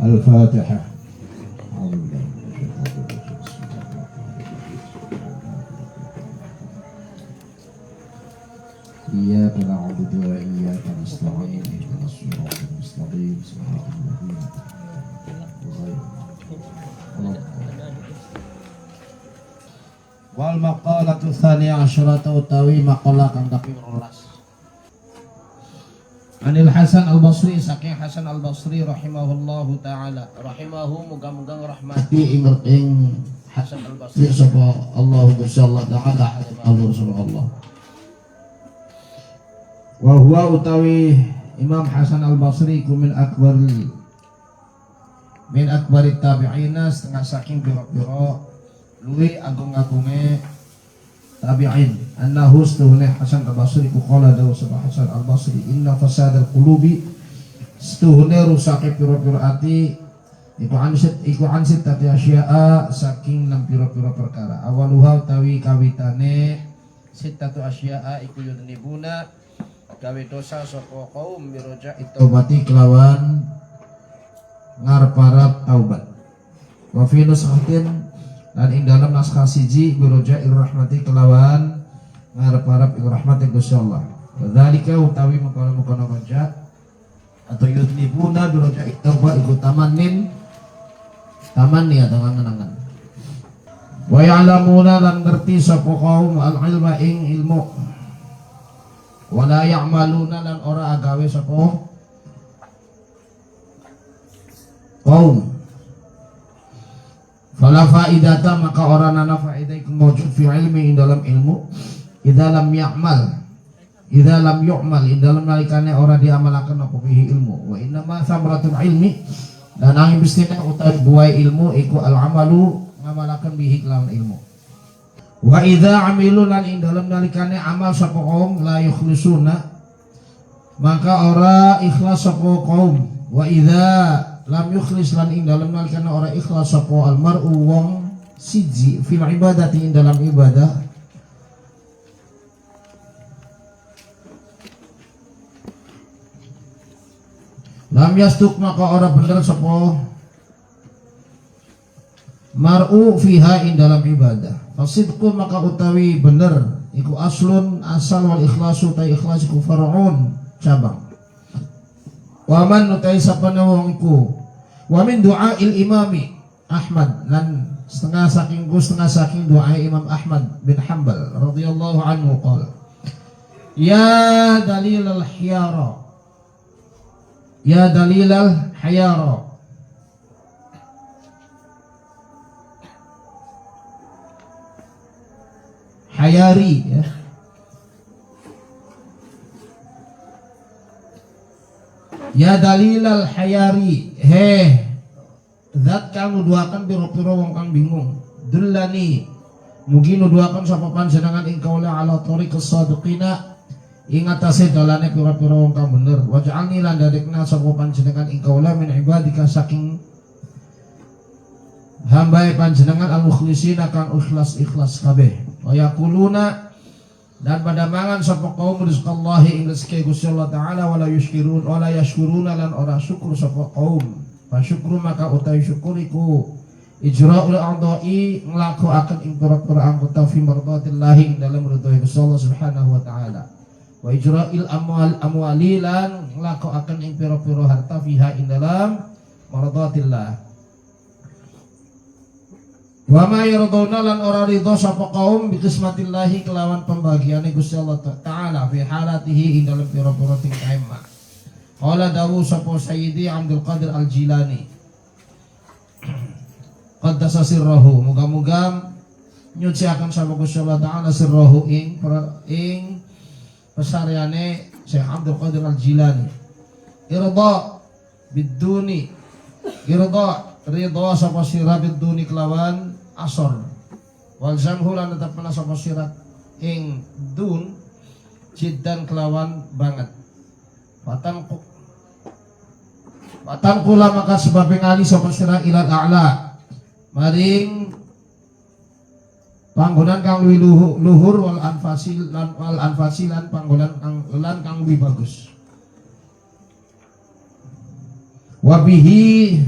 Al-Fatihah. Iyyaka na'budu wa iyyaka nasta'in ihdinas siratal mustaqim siratal ladzina wal maqalatu tsaniyah asyrata utawi maqalah kang kaping 12. Anil Hasan Al-Basri saking Hasan Al-Basri rahimahullahu taala rahimahu muga-muga ngrahmati ing Hasan Al-Basri sapa Allah Gustiallah taala Allah. Wa huwa utawi Imam Hasan Al-Basri ku min akbari tabi'ina setengah saking pira-pira luwi agung-agunge tabi'in. Annahu stuhne Hasan Al-Basri ku qala dawu sapa Hasan Al-Basri inna fasadal qulubi stuhne rusake pira-pira ati iku ansit tati asya'a saking nang pira-pira perkara. Awaluha utawi kawitane sittatu asya'a iku yudnibuna gawe dosa sapa kaum biroja taubati kelawan ngarep-arep taubat. Wa fi nushatin lan ing dalam naskah siji biroja irrahmati kelawan ngarep-arep irrahmati Gusti Allah. Dzalika utawi mukana raja atau yudnibuna biroja taubat iku tamanni atau angan-angan. Wa ya'lamuna lan ngerti sapa kaum al-ilma ing ilmu wala ya'maluna lan ora agawe sapa kaum fala faidata maka ora nana faidah iku mawjud fi ilmi ing dalam ilmu idza lam yu'mal ing dalam nalikane ora diamalaken apa bihi ilmu. Wa inna ma samratul ilmi dan angin bistina utawi buai ilmu iku al amalu ngamalaken bihi kelawan ilmu. Wa idza amilu lan ing dalam nalikane amal sapa kaum la yukhlisuna maka ora ikhlas sapa kaum. Wa idza lam yukhlis lan ing dalam nalikane ora ikhlas sapa al mar'u wong siji fil ibadati ing dalam ibadah lam yastuk maka ora bener sapa mar'u fiha ing dalam ibadah. Fasidku maka utawi bener iku aslun asal wal ikhlasu ta ikhlas iku far'un cabang. Wa man utai sapana wong iku wa min du'ail imami Ahmad lan setengah saking doa Imam Ahmad bin Hanbal radhiyallahu anhu qala ya dalilal hiyara hayari ya dalilal hayari zat kang nuduhaken pira-pira wong kang bingung dullani mugi nuduhaken sapa panjenengan ing kaula ala thariqis shadiqina ing atase dalane pira-pira wong kang bener waj'alni lan dadekna sapa panjenengan ing kaula min ibadika saking hambae panjenengan al-mukhlisina kang ikhlas kabeh. Wa yaquluna dan pada mangan sapa kaum rizqallahi ing rezeki Gusti Allah taala wala yashkuruna lan ora syukur sapa kaum. Fa syukru maka utawi syukur iku ijra'ul a'dha'i nglakoaken ing pira-pira anggota fi mardatillahi ing dalem ridho Gusti Allah subhanahu wa taala. Wa ijra'il amwali lan nglakoaken ing pira-pira harta fiha ing dalam mardatillah. Wa ma yarduna lan ora ridho sapa kaum bi qismatillahi kelawan pembagiane Gusti Allah taala fi halatihi ing dalem pira-pira tingkah ma. Qala dawu sapa Sayyidi Abdul Qadir Al-Jilani qaddasa sirrahu muga-muga nyuciaken sapa Gusti Allah taala sirrahu ing pesareane Syekh Abdul Qadir Al-Jilani irda biduni ridha sapa sira biduni kelawan asor wal zamhu lan tetepna sapa sira ing dun jiddan kelawan banget watan kula maka sebab ngali sapa sira ilal a'la maring panggonan kang luhur wal anfasilan panggonan kang luwih bagus. Wabihi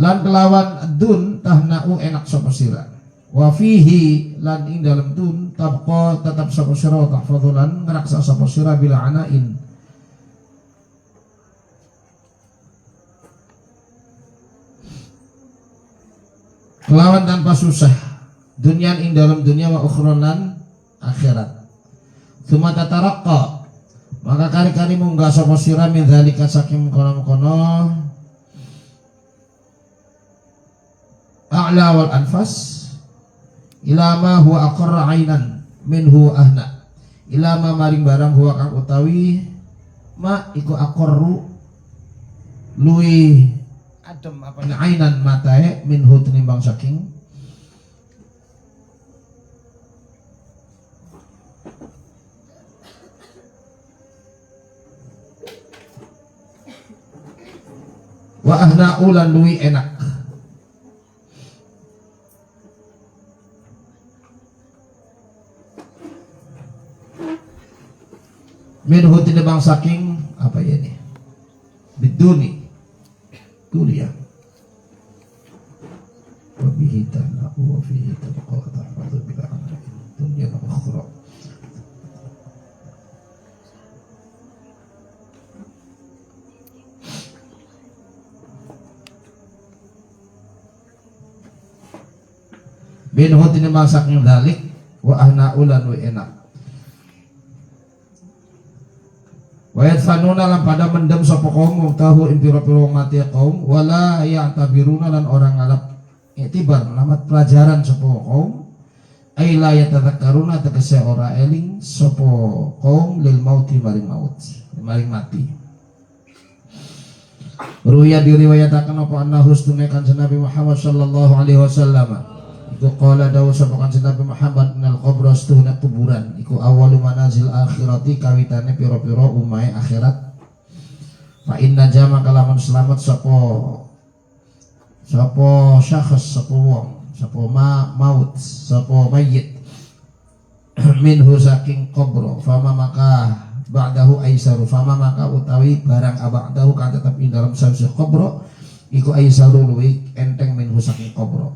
lan kelawan dun tahna'u enak sapa sira wa fihi lan ing dalam dun tabqa tetap sapa sira tahfazulan ngraksa sapa sira bila anain kelawan tanpa susah dunyan ing dalam dunia wa ukhronan akhirat cuma tataraqqa maka kari-kari munggah sapa sira min dzalika saking kono-kono a'la wal anfas ila ma huwa aqarra ainan minhu ahna ila ma maring barang huwa kang utawi ma iku aqarru luwi adem apa ainan matae minhu tinimbang saking wa ahna ulan luwi enak minhu tinimbang saking apa ya ini biduni dunia wa bihi tanaqu wa fihi tabqa tahfadhu bila amri dunya wa ukhra minhu tinimbang saking dalik wa ahna ulan wa enak wa yadfanuna lan pada mendem sapa kaum tahu impiro-piro mati kaum wala ya'tabiruna lan orang ngalap iktibar lamat pelajaran sapa kaum ay la yatadzakkaruna tegese ora eling sapa kaum lil mauti maring maut maring mati. Ruya diriwayataken apa anna hustune kanjeng Nabi Muhammad sallallahu alaihi wasallam iku qala dawuh sapa kanjeng Nabi Muhammad minal qabr astuhna kuburan iku awalu manazil akhirati kawitane pira-pira umahe akhirat fa inna jama kalamun selamat sapa syakhs sapa wong sapa maut sapa mayit minhu saking qabr fama maka ba'dahu aisaru fama maka utawi barang aba'dahu kan tetap ing dalam sawise qabr iku aisaru luwih enteng minhu saking qabr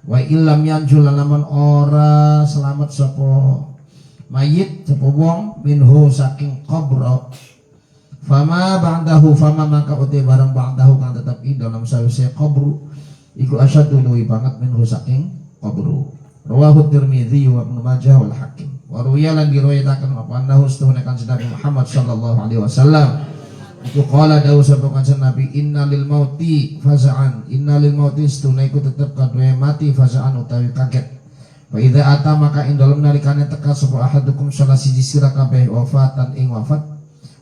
wa illam yanjul lamun ora selamat sapa mayit sapa wong minhu saking qabr fama ba'dahu fama maka uti barang ba'dahu kan tetap ing dalam sawise qabr iku asyaddu luwi banget minhu saking qabr rawahu Tirmidzi wa Ibnu Majah wal Hakim wa ruwiya lan diriwayataken apa annahu stuhna kanjeng Nabi Muhammad sallallahu alaihi wasallam iku qala dawuh sapa kanjeng Nabi innalil mauti faza'an innalil mauti stuhna iku tetep kadue mati faza'an utawi kaget wa idza ata maka ing dalem nalikane teka sapa ahadukum salah siji sira kabeh wafatan ing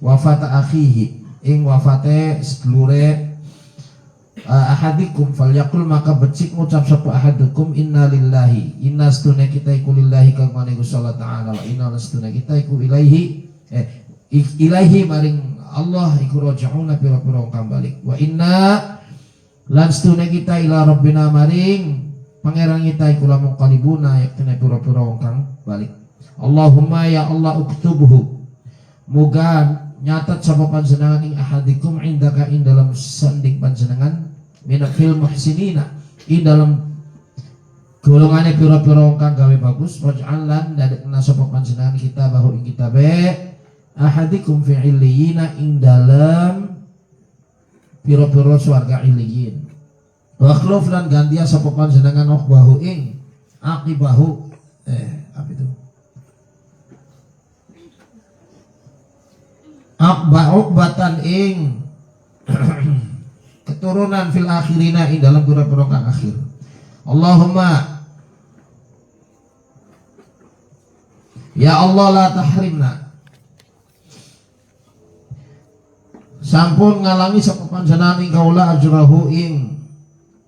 wafata akhihi ing wafate sedulure ahadikum falyaqul maka becik ngucap sapa ahadukum inna lillahi inna stuna kita iku lillahi kang mane Gusti Allah taala wa inna stuna kita iku ilaihi maring Allah iku raji'una pira-pira kang balik wa inna lan stuna kita ila rabbina maring pangeran kita iku lamun qalibuna yaktene pira-pira kang balik Allahumma ya Allah uktubhu muga nyatat sapa panjenengan ing ahadikum indaka ing dalam sanding panjenengan minafil muhsinina ing dalam golongane pira-pira kang gawe bagus waj'al lan dadekna sapa panjenengan kita bahu ing kitabe ahadikum fi illiyina ing dalam pira-pira swarga illiyin wa akhluf lan gantia sapa panjenengan bahu ing aqibahu apa itu akbatan ing keturunan fil akhirina ing dalam pira-pira kang akhir Allahumma ya Allah la tahrimna sampun ngalangi sapa panjenengan ing kaula ajrahu ing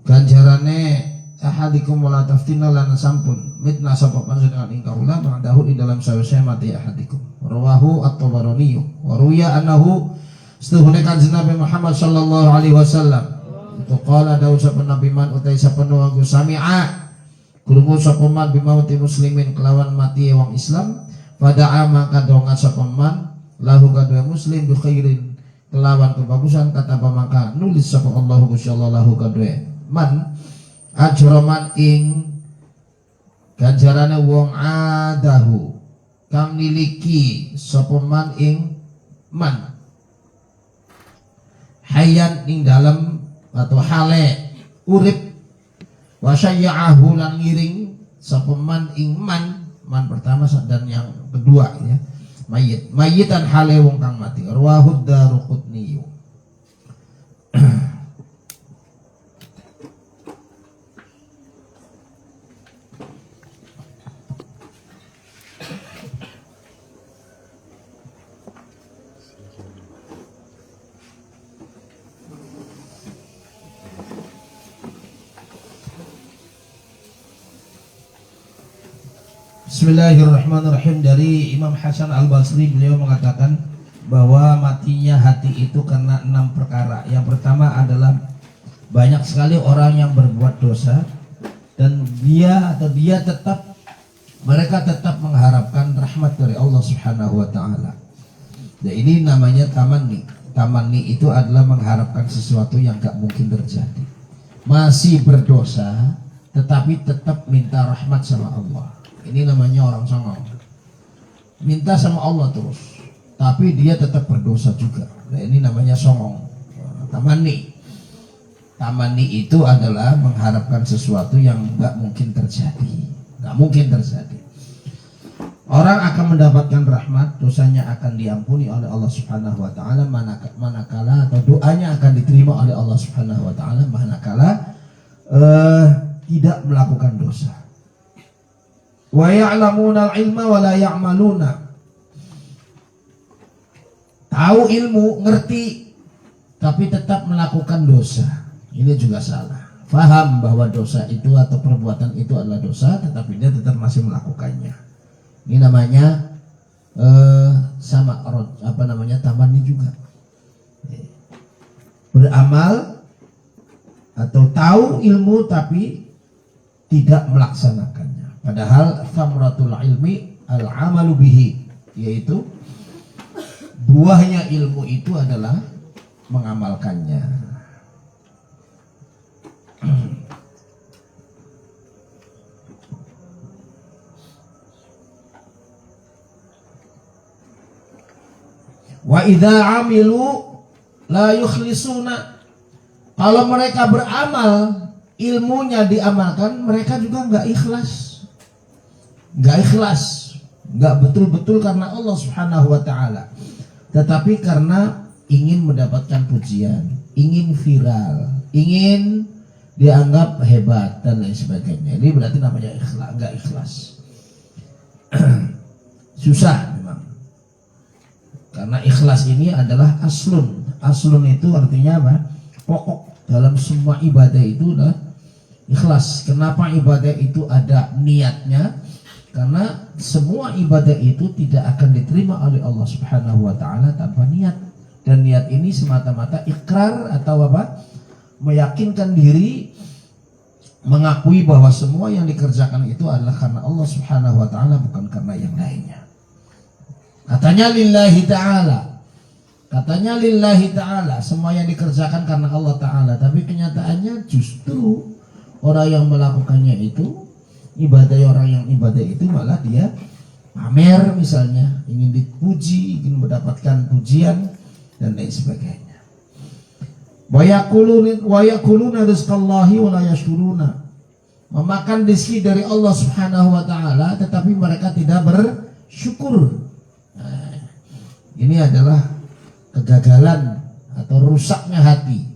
ganjarane ahadikum wala taftina lan sampun mitna sapa panjenengan ing kaula ba'dahu ing dalam sawise mati ahadikum rawahu at-Tabarani wa ruya annahu setuhune kanjeng Nabi Muhammad sallallahu alaihi wasallam itu qala dawu sapa Nabi man utai sapa nuwangku sami'a krungu sapa man bimauti muslimin kelawan mati wong Islam fada'a maka donga sapa man lahu kadua muslim bi khairin kelawan kebagusan kata maka nulis sapa Allah Gusti Allah lahu kadua man ajraman ing ganjarane wong adahu kang miliki sapa man ing man hayyan ing dalam atau hale urip wa syai'ahu lan ngiring sapa man ing man pertama dan yang kedua ya mayitan hale wong kang mati rawahud Daruqutni. Bismillahirrahmanirrahim. Dari Imam Hasan Al-Basri, beliau mengatakan bahwa matinya hati itu karena 6 perkara. Yang pertama adalah banyak sekali orang yang berbuat dosa dan mereka tetap mengharapkan rahmat dari Allah Subhanahu wa taala. Dan ini namanya tamanni. Tamanni itu adalah mengharapkan sesuatu yang gak mungkin terjadi. Masih berdosa tetapi tetap minta rahmat sama Allah. Ini namanya orang songong. Minta sama Allah terus, tapi dia tetap berdosa juga. Nah, ini namanya songong. Tamanni. Tamanni itu adalah mengharapkan sesuatu yang gak mungkin terjadi. Gak mungkin terjadi. Orang akan mendapatkan rahmat, dosanya akan diampuni oleh Allah Subhanahu wa taala manakala atau doanya akan diterima oleh Allah Subhanahu wa taala manakala tidak melakukan dosa. Wa ya'lamuna al-ilma wa la ya'maluna. Tahu ilmu, ngerti, tapi tetap melakukan dosa. Ini juga salah. Faham bahwa dosa itu atau perbuatan itu adalah dosa, tetapi dia tetap masih melakukannya. Ini namanya tamanni juga. Beramal atau tahu ilmu tapi tidak melaksanakannya. Padahal thamratul ilmi al-amalu bihi, yaitu buahnya ilmu itu adalah mengamalkannya. Wa idza amilu la yukhlisuna. Kalau mereka beramal, ilmunya diamalkan, mereka juga enggak ikhlas. Enggak betul-betul karena Allah Subhanahu wa taala, tetapi karena ingin mendapatkan pujian, ingin viral, ingin dianggap hebat dan lain sebagainya. Ini berarti namanya ikhlas, enggak ikhlas. Susah memang. Karena ikhlas ini adalah aslun. Aslun itu artinya apa? Pokok dalam semua ibadah itu adalah ikhlas. Kenapa ibadah itu ada niatnya? Karena semua ibadah itu tidak akan diterima oleh Allah Subhanahu wa taala tanpa niat. Dan niat ini semata-mata ikrar atau apa? Meyakinkan diri, mengakui bahwa semua yang dikerjakan itu adalah karena Allah Subhanahu wa taala, bukan karena yang lainnya. Katanya lillahi ta'ala, semua yang dikerjakan karena Allah Ta'ala. Tapi kenyataannya justru orang yang melakukannya itu, orang yang ibadah itu malah dia pamer misalnya, ingin dipuji, ingin mendapatkan pujian dan lain sebagainya. Wa yakuluna rizqallahi wa la yashkuruna. Memakan rezeki dari Allah Subhanahu wa taala tetapi mereka tidak bersyukur. Nah, ini adalah kegagalan atau rusaknya hati.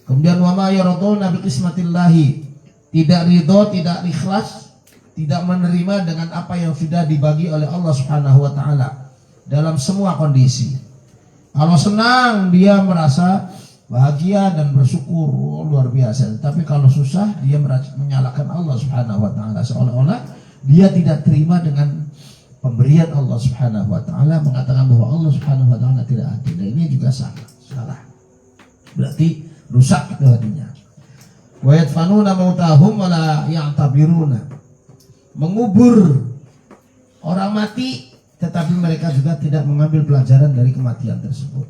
Kemudian wa ma yaraduna bi qismatillahi. Tidak ridho, tidak ikhlas, tidak menerima dengan apa yang sudah dibagi oleh Allah Subhanahu wa taala dalam semua kondisi. Kalau senang dia merasa bahagia dan bersyukur, luar biasa. Tapi kalau susah dia menyalahkan Allah Subhanahu wa taala, seolah-olah dia tidak terima dengan pemberian Allah Subhanahu wa taala, mengatakan bahwa Allah Subhanahu wa taala tidak adil. Dan ini juga salah. Berarti rusak itu hatinya. Wa yadfanuna mautahum wa la ya'tabiruna. Mengubur orang mati tetapi mereka juga tidak mengambil pelajaran dari kematian tersebut.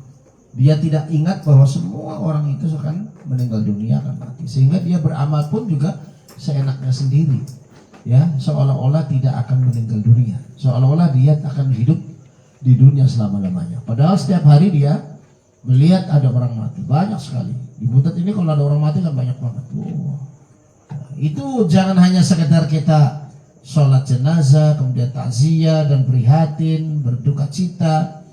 Dia tidak ingat bahwa semua orang itu akan meninggal dunia, akan mati. Sehingga dia beramal pun juga seenaknya sendiri. Ya, seolah-olah tidak akan meninggal dunia. Seolah-olah dia akan hidup di dunia selama-lamanya. Padahal setiap hari dia melihat ada orang mati. Banyak sekali. Di Butet ini kalau ada orang mati kan banyak banget. Itu jangan hanya sekedar kita sholat jenazah, kemudian takziah dan prihatin, berduka cita,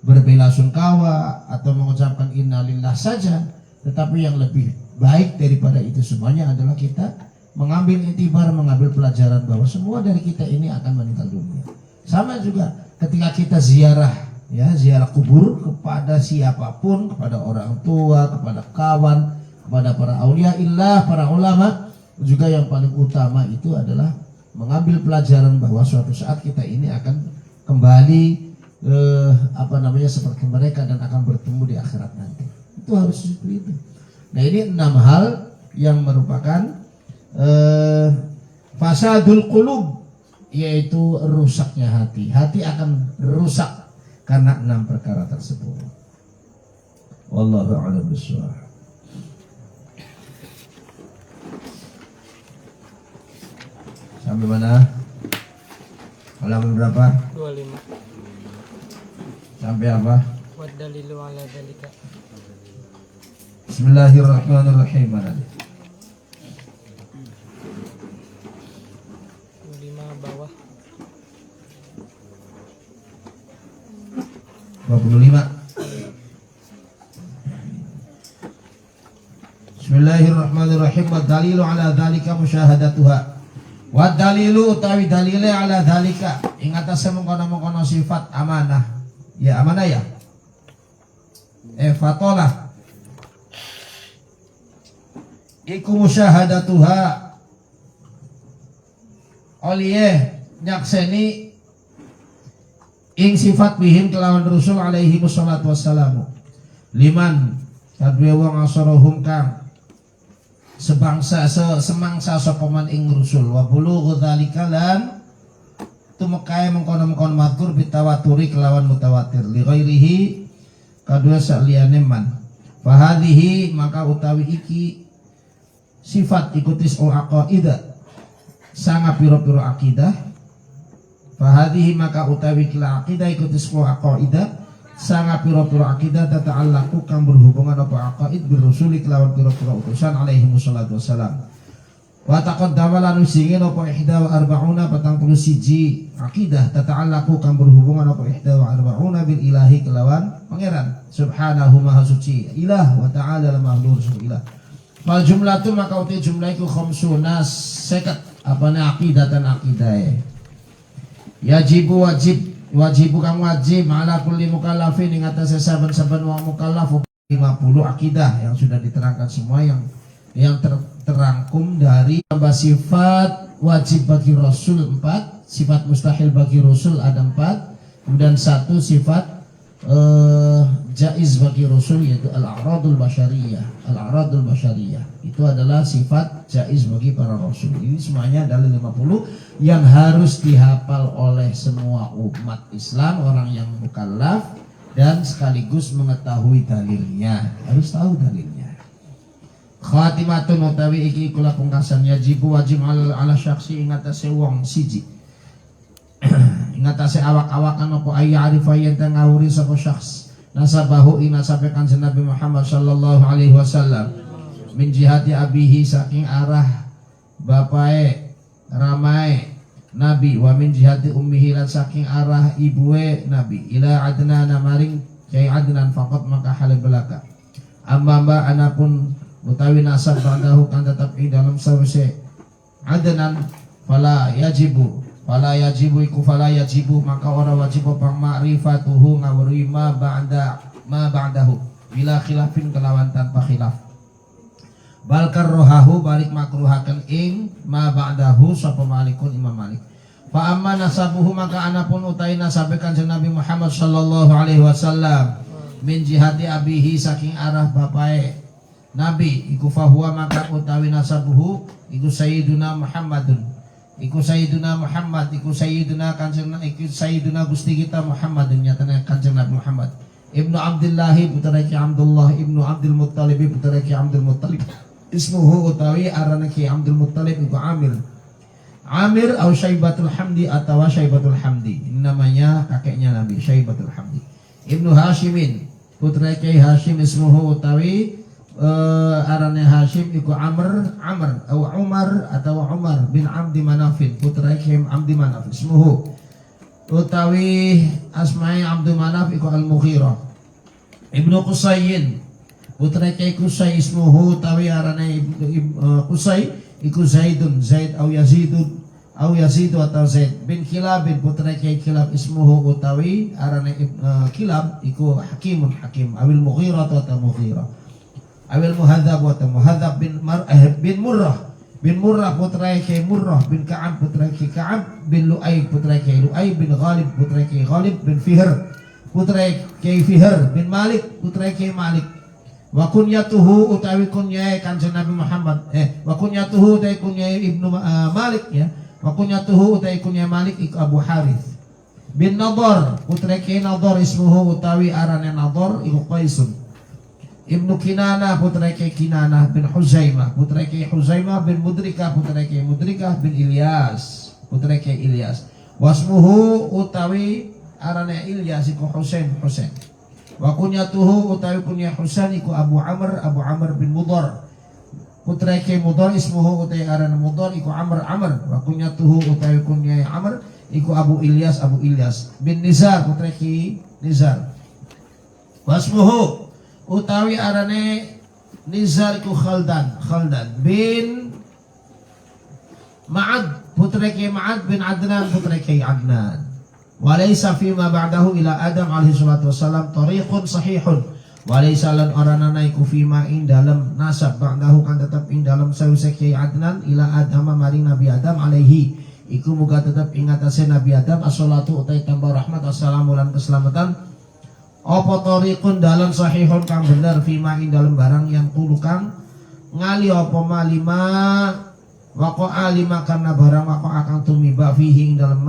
berbelasungkawa atau mengucapkan innalillah saja, tetapi yang lebih baik daripada itu semuanya adalah kita mengambil iktibar, mengambil pelajaran bahwa semua dari kita ini akan meninggal dunia. Sama juga ketika kita ziarah, ya, ziarah kubur kepada siapapun, kepada orang tua, kepada kawan, kepada para aulia illah, para ulama, juga yang paling utama itu adalah mengambil pelajaran bahwa suatu saat kita ini akan kembali seperti mereka dan akan bertemu di akhirat nanti. Itu harus seperti itu. Nah, ini 6 hal yang merupakan fasadul qulub, yaitu rusaknya hati. Hati akan rusak karena 6 perkara tersebut. Wallahu a'lam bishawab. Sampai mana? Halaman berapa? 25. Sampai apa? Wadalilu ala dzalika. Bismillahirrahmanirrahim. 25 bawah. 25. Bismillahirrahmanirrahim. Wadalilu ala dzalika musyahadatuha. Wadalilu utawi dalile ala dzalika ing atase mengkono-mengkono sifat amanah. Ya, amanah ya. Fatolah. Iku musyahadatuha. Oliyeh nyakseni ing sifat bihim kelawan Rasul alaihi wassalatu wassalamu. Liman kadue wong asarahum kang semangsa sapa man ing Rasul wa bulughu dzalika lan tumekai mengkono-mengkono matur bitawaturi kelawan mutawatir li ghairihi kadua saliyane man fahadhihi maka utawi iki sifat ikutis aqaidah sanga piro-piro akidah fahadhihi maka utawi kila akidah ikutis aqaidah sanga piro-piro akidah tata'allaqu kang berhubungan apa aqaid birrusuli kelawan piro-piro utusan alaihi wassalatu wassalam. Wa taqaddama lan singin apa ihda wa arba'una 41 akidah tata'allaqu kang berhubungan apa ihda wa arba'una bil ilahi kelawan pangeran subhanahu maha suci ilah wa ta'ala la mahdhur ilah. Wal jumlatu maka uti jumlah iku khamsuna 50 apane aqidatan aqidah. Yajibu wajibu kang wajib ala kulli mukallafin ing atase saben-saben wong mukallaf 50 akidah yang sudah diterangkan semua yang terangkum dari tambah sifat wajib bagi Rasul 4, sifat mustahil bagi Rasul ada 4, kemudian 1 sifat jaiz bagi Rasul yaitu al-a'radul basyariyah. Al-a'radul basyariyah itu adalah sifat jaiz bagi para Rasul. Ini semuanya adalah 50 yang harus dihafal oleh semua umat Islam, orang yang mukallaf, dan sekaligus mengetahui dalilnya. Harus tahu dalilnya. Khatimatun utawi iki kula pungkasan yajibu wajib ala syaksi ing atase wong siji. Ing atase awak-awakan apa ayarifa yen ngawuri sapa syaks nasabahu ing nasabe Kanjeng Nabi Muhammad sallallahu alaihi wasallam min jihati abihi saking arah bapae ramae Nabi wa min jihati ummihi lan saking arah ibuwe Nabi ila Adnan maring Kyai Adnan faqat maka hal belaka amma anapun utawi nasab ba'dahu kan tetap ing dalam sawise Adnan fala yajibu maka ora wajib apa ma'rifatuhu ngawuri ma ba'dahu bila khilafin kelawan tanpa khilaf balkar rohahu balik makruhaken ing ma ba'dahu sapa malikun Imam Malik fa amma nasabuhu maka anapun utai nasabe Kanjeng Nabi Muhammad sallallahu alaihi wasallam min jihati abihi saking arah bapae Nabi iku fahuwa maka utawi nasabuhu iku Sayyiduna Muhammadun iku Sayyiduna Muhammad iku Sayyiduna Kanjeng iku Sayyiduna Gusti kita Muhammadun nyatane Kanjeng Nabi Muhammad ibnu Abdillahi putra ki Abdullah, ibnu Abdul Muttalib putra ki Abdul Muttalib. Ismuhu utawi arana ki Abdul Muttalib iku Amir. Amir atau Syaibatul Hamdi atau Syaibatul Hamdi. Ini namanya kakeknya Nabi, Syaibatul Hamdi. Ibnu Hashimin putra ki Hashim ismuhu utawi arane Hashim iku Amr atau Umar bin Abdi Manafin putra ki Abdi Manaf. Ismuhu utawi asma'i Abdi Manaf iku Al-Mughirah. Ibnu Qusayyin putra ki Qusay ismuhu utawi arane Qusay iku Zaid au Yazidu atau Zaid bin Kilab putra ki Kilab ismuhu utawi arane Kilab iku Hakim awil Mughirah atau Mughirah awil Muhadzab atau Muhadzab bin Murrah putra ki Murrah bin Ka'ab putra ki Ka'ab bin Lu'ay putra ki Lu'ay bin Ghalib putra ki Ghalib bin Fihr putra ki Fihr bin Malik putra ki Malik. Wa kunyatuhu utawi kunyai Kanjeng Nabi Muhammad wa kunyatuhu utawi kunyai Ibnu Malik ya. Wa kunyatuhu utawi kunyai Malik iku Abu Harith bin Nadar putra ki Nadar ismuhu utawi arane Nadar iku Qaisun. Ibnu Kinanah putra ki Kinanah bin Huzaimah putra ki Huzaimah bin Mudrikah putra ki Mudrikah bin Ilyas putra ki Ilyas. Wasmuhu utawi arane Ilyas iku Husain. Wa kunyatuhu utawi kunyah Husain iku Abu Amr bin Mudar putra ki Mudar ismuhu utawi arana Mudar iku Amr wa kunyatuhu utawi kunyah Amr iku Abu Ilyas bin Nizar putra ki Nizar. Wasmuhu utawi arane Nizar iku Khaldan bin Ma'ad putra ki Ma'ad bin Adnan putra ki Adnan. Walaysa fima ba'dahu ila Adam alaihi salatu wassalam tariqun sahihun. Walaysa lan orana naiku fima ing dalam nasab ba'dahu kan tetap ing dalam sawise Kyai Adnan ila Adam maring Nabi Adam alaihi iku muga tetap ing atase Nabi Adam as-salatu utai tambah rahmat assalamu lan keselamatan. Apa tariqun dalam sahihun kang bener fima ing dalam barang yang kulo kang ngali apa malima waqa'a lima karena barang waqa'a kang tumiba fihi ing dalam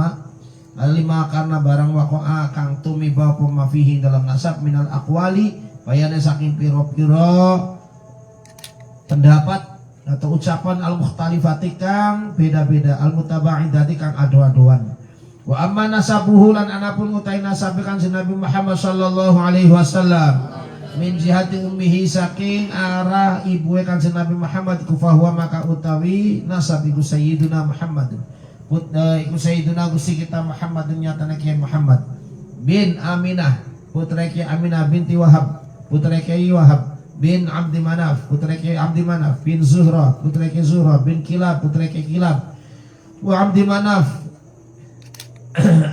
lima karena barang waqa'a kang tumiba apa fihi dalam nasab minal aqwali bayane saking piro-piro pendapat atau ucapan al-mukhtalifati kang beda-beda al-mutaba'idati kang ado-adoan. Wa amma nasabuhu lan anapun utai nasabe Kanjeng Nabi Muhammad sallallahu alaihi wasallam min jihati ummihi saking arah ibuwe Kanjeng Nabi Muhammad iku fahuwa maka utawi nasab iku Sayyiduna Muhammad iku Sayyiduna Gusti kita Muhammad nyatane Kyai Muhammad bin Aminah putra Kyai Aminah binti Wahab putra Kyai Wahab bin Abdi Manaf putra Kyai Abdi Manaf bin Zuhra putra Kyai Zuhra bin Kilab putra Kyai Kilab wa Abdi Manaf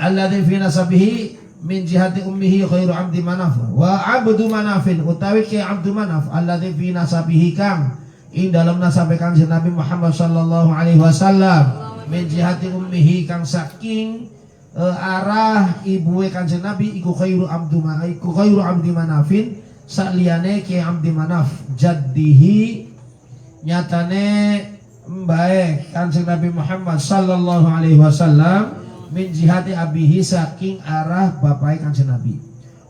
alladzi fi nasabihi min jihati ummihi khairu Abdi Manaf wa Abdu Manafin utawi Kyai Abdu Manaf alladzi fi nasabihi kang ing dalam nasabe Kanjeng Nabi Muhammad sallallahu alaihi wasallam min jihati ummihi kang saking arah ibuwe Kanjeng Nabi iku khairu Abdi Manafin sakliyane Kyai Abdi Manaf jaddihi nyatane mbae Kanjeng Nabi Muhammad sallallahu alaihi wasallam min jihati abihi saking arah bapai Kanjeng Nabi.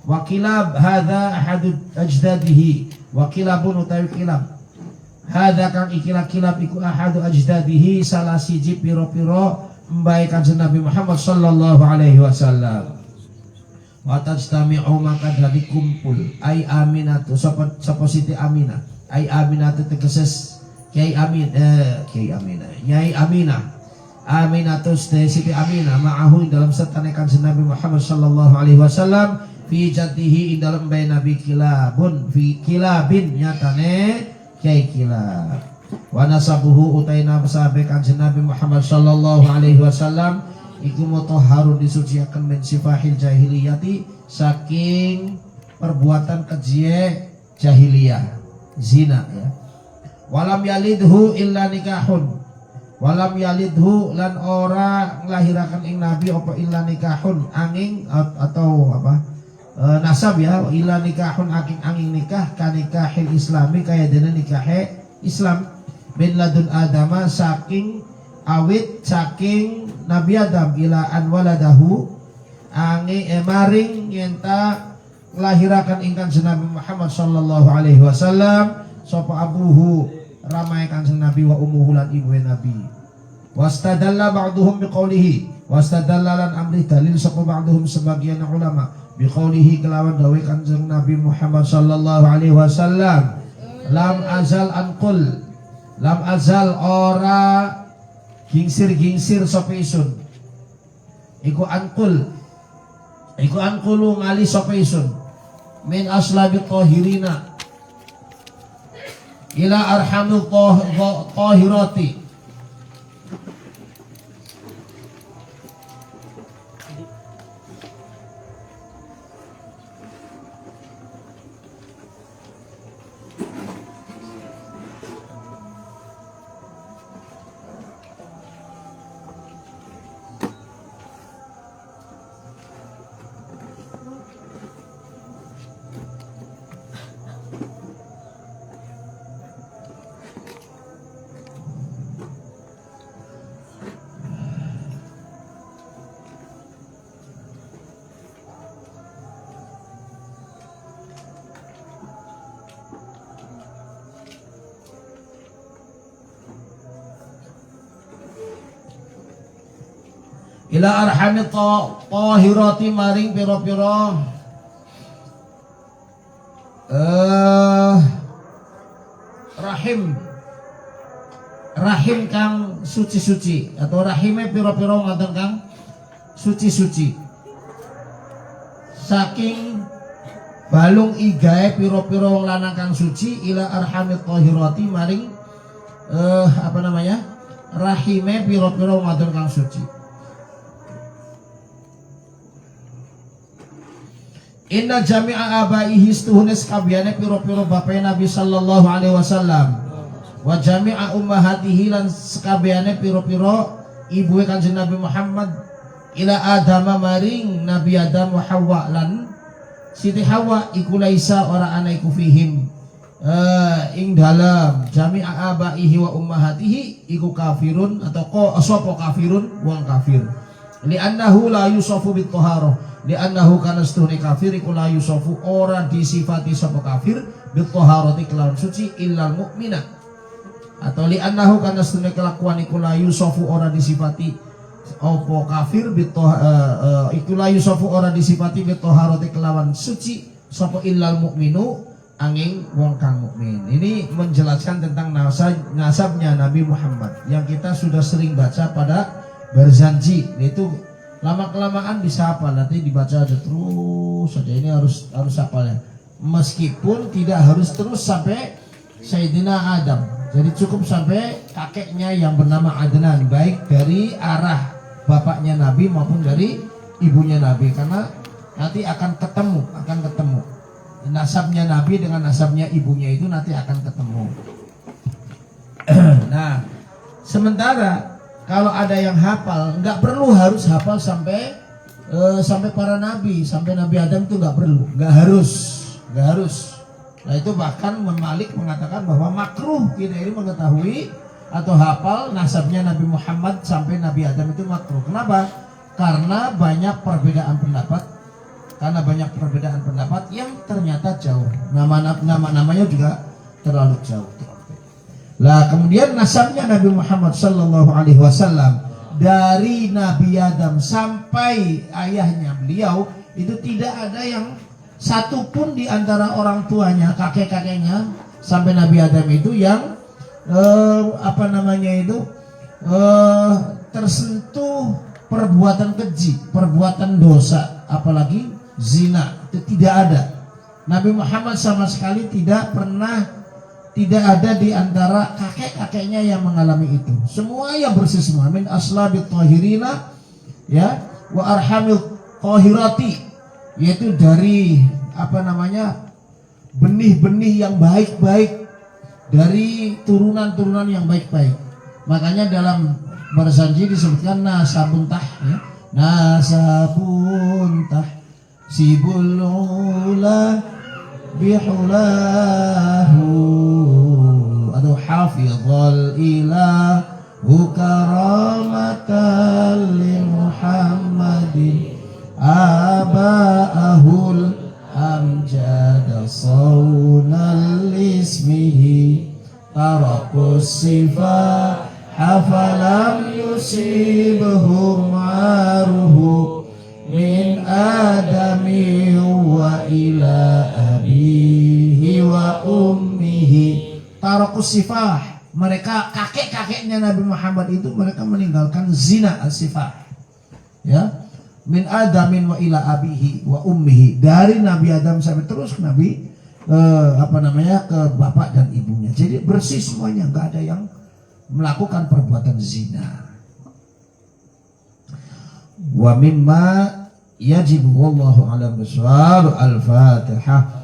Wa kilab hadza ahadu ajdadihi wa kilabun utawi kilab hadza kang ikilah kilab iku ahadu ajdadihi salah siji piro-piro mbae Kanjeng Nabi Muhammad sallallahu alaihi wasallam. Wa tajtami'u maka dadi kumpul ai Aminatu sapa siti Aminah ai Aminatu tegeses Kyai Aminah Nyai Aminatu Siti Aminah ma'ahu dalam sertane Kanjeng Nabi Muhammad sallallahu alaihi wasallam fi jatihi dalam bayi Nabi Kilabun fi Kilabin nyatane Kyai Kilab wa nasabuhu utaina sahabe Kanjeng Nabi Muhammad sallallahu alaihi wasallam iku mutahharun disuciaken min sifahil jahiliyati saking perbuatan keji jahiliyah zina ya. Walam yalidhu illa nikahun walam yalidhu lan ora nglahiraken ing Nabi apa illa nikahun angin atau apa nasab ya illa nikahun angin nikah kanikahil islami kaya dene nikahe Islam bin ladun adama saking awit saking Nabi Adam ila an waladahu angin maring yenta nglahiraken ing Kanjeng Nabi Muhammad sallallahu alaihi wasallam sapa abuhu ramai Kanjeng Nabi wa ummuhu lan ibu Nabi. Wastadalla ba'duhum biqaulihi, wastadalla lan amri dalil sapa ba'duhum sebagian ulama biqaulihi kelawan dawe Kanjeng Nabi Muhammad sallallahu alaihi wasallam, lam azal anqul, lam azal ora gingsir-gingsir sapa isun. Iku anqulu ngali sapa isun min aslabi tahirina ila arhamil tahirati. Ila arhamit tahirati maring pira-pira rahim kang suci-suci atau rahime pira-pira ngoten kang suci-suci saking balung igae pira-pira wong lanang kang suci ila arhamit tahirati maring rahime pira-pira ngoten kang suci. Inna jami'a abaihi stuhunes kabiyane piro-piro bapai Nabi sallallahu alaihi wasallam wa jami'a ummahatihi lan sekabiyane piro-piro ibu Kanjeng Nabi Muhammad ila Adama maring Nabi Adam wa Hawa lan Siti Hawa iku laisa ora ana iku fihim ing dalam jami'a abaihi wa ummahatihi iku kafirun atau sapa kafirun wong kafir li annahu la yusafu bit taharah li annahu kana stune kafir iku la yusafu ora disifati sapa kafir bit taharati kelawan suci illal mukmina atau li annahu kana stune kelakuan iku la yusafu ora disifati apa kafir bit iku la yusafu ora disifati bit taharati kelawan suci sapa illal mukminu angin wong kang mukmin. Ini menjelaskan tentang nasabnya Nabi Muhammad yang kita sudah sering baca pada Barzanji. Itu lama-kelamaan bisa hafal, nanti dibaca aja terus saja. Ini harus hafal ya. Meskipun tidak harus terus sampai Sayyidina Adam. Jadi cukup sampai kakeknya yang bernama Adnan, baik dari arah bapaknya Nabi maupun dari ibunya Nabi, karena nanti akan ketemu. Nasabnya Nabi dengan nasabnya ibunya itu nanti akan ketemu. Nah, sementara kalau ada yang hafal, nggak perlu harus hafal sampai para nabi, sampai Nabi Adam itu nggak perlu, nggak harus. Nah itu bahkan Malik mengatakan bahwa makruh kita ini mengetahui atau hafal nasabnya Nabi Muhammad sampai Nabi Adam itu makruh. Kenapa? Karena banyak perbedaan pendapat yang ternyata jauh. Nama-namanya juga terlalu jauh. Lah kemudian nasabnya Nabi Muhammad sallallahu alaihi wasallam dari Nabi Adam sampai ayahnya beliau itu tidak ada yang satu pun di antara orang tuanya, kakek-kakeknya sampai Nabi Adam itu yang tersentuh perbuatan keji, perbuatan dosa, apalagi zina. Itu tidak ada. Nabi Muhammad sama sekali tidak ada di antara kakek-kakeknya yang mengalami itu. Semua yang bersih semua. Min aslabit tahirina ya wa arhamil tahirati, yaitu dari benih-benih yang baik-baik, dari turunan-turunan yang baik-baik. Makanya dalam Barzanji disebutkan nasabuntah ya. Nasabuntah sibul ula bihulahu atau hafizal ilahu karamatan li Muhammadin abaahul السفاح فلم يصيبهم عاره من آدم وإلى أبيه وأمه. Tarakus sifah, mereka kakek-kakeknya Nabi Muhammad itu mereka meninggalkan zina al-sifah. Ya, min Adamin wa ila abihi wa ummihi, dari Nabi Adam sampai terus ke Nabi ke bapak dan ibunya. Jadi bersih semuanya, nggak ada yang melakukan perbuatan zina. Wa mimma yajibu wallahu a'lam bishawab. Al-Fatihah.